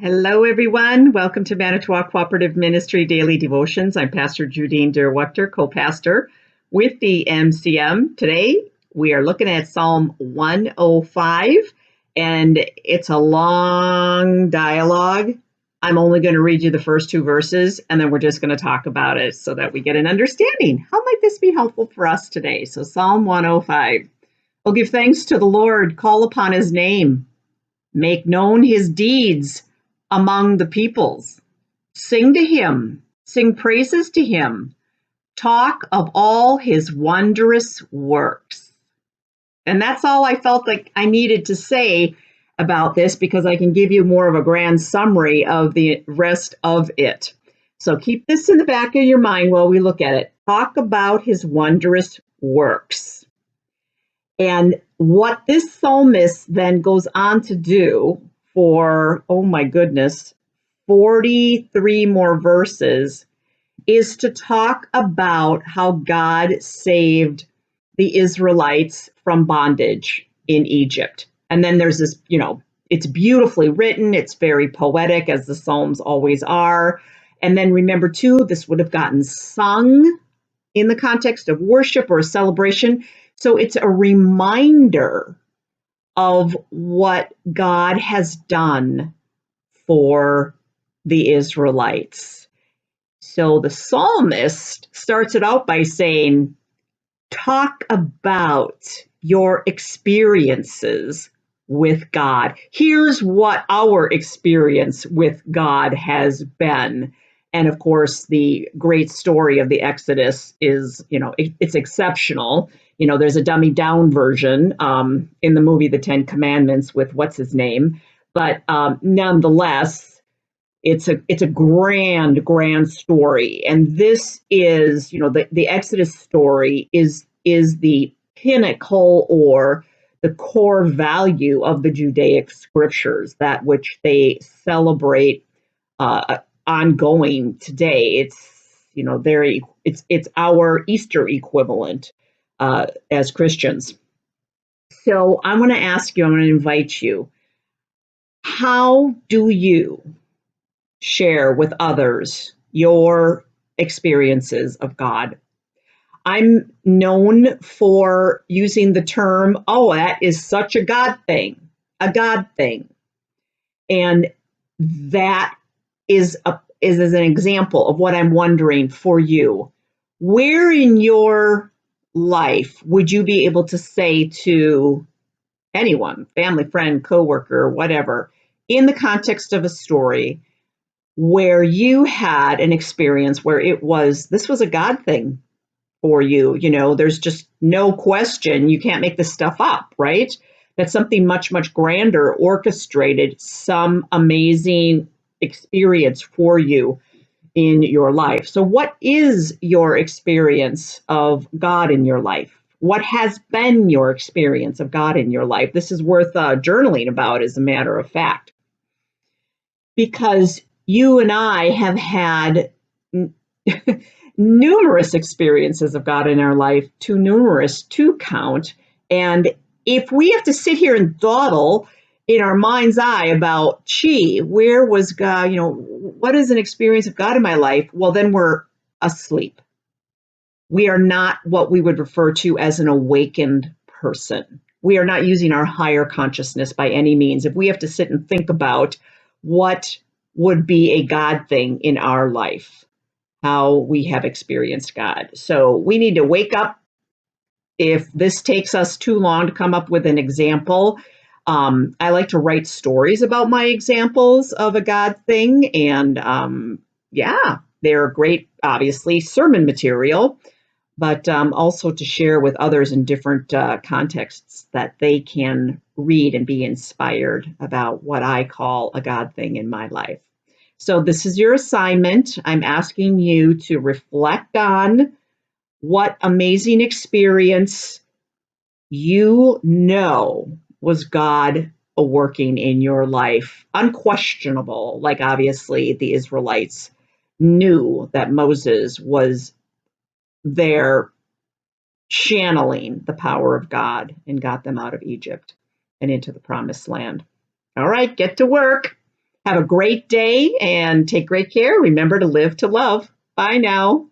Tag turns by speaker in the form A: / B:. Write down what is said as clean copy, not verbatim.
A: Hello, everyone. Welcome to Manitowoc Cooperative Ministry Daily Devotions. I'm Pastor Judine Duerwaechter, co-pastor with the MCM. Today, we are looking at Psalm 105, and it's a long dialogue. I'm only going to read you the first two verses, and then we're just going to talk about it so that we get an understanding. How might this be helpful for us today? So Psalm 105. Oh, give thanks to the Lord, call upon his name, make known his deeds among the peoples. Sing to him, sing praises to him, talk of all his wondrous works. And that's all I felt like I needed to say about this, because I can give you more of a grand summary of the rest of it. So keep this in the back of your mind while we look at it. Talk about his wondrous works. And what this psalmist then goes on to do for, oh my goodness, 43 more verses, is to talk about how God saved the Israelites from bondage in Egypt. And then there's this, it's beautifully written. It's very poetic, as the Psalms always are. And then remember, too, this would have gotten sung in the context of worship or a celebration. So it's a reminder of what God has done for the Israelites. So the psalmist starts it out by saying, talk about your experiences with God. Here's what our experience with God has been. And of course, the great story of the Exodus is, it's exceptional. There's a dummy down version in the movie The Ten Commandments with what's his name. But nonetheless, it's a grand story. And this is, the Exodus story is the pinnacle or the core value of the Judaic scriptures, that which they celebrate ongoing today. It's our Easter equivalent as Christians. So I'm going to invite you, how do you share with others your experiences of God? I'm known for using the term, oh, that is such a God thing. And that is as an example of what I'm wondering for you. Where in your life would you be able to say to anyone, family, friend, coworker, whatever, in the context of a story, where you had an experience where this was a God thing for you? There's just no question. You can't make this stuff up, right? That's something much, much grander, orchestrated, some amazing experience for you in your life. So what is your experience of God in your life? What has been your experience of God in your life? This is worth journaling about, as a matter of fact, because you and I have had numerous experiences of God in our life, too numerous to count. And if we have to sit here and dawdle in our mind's eye about, where was God? What is an experience of God in my life? Well, then we're asleep. We are not what we would refer to as an awakened person. We are not using our higher consciousness by any means. If we have to sit and think about what would be a God thing in our life, how we have experienced God. So we need to wake up. If this takes us too long to come up with an example, I like to write stories about my examples of a God thing. And they're great, obviously, sermon material, but also to share with others in different contexts, that they can read and be inspired about what I call a God thing in my life. So this is your assignment. I'm asking you to reflect on what amazing experience was God working in your life. Unquestionable, like obviously the Israelites knew that Moses was there channeling the power of God and got them out of Egypt and into the promised land. All right, get to work. Have a great day and take great care. Remember to live to love. Bye now.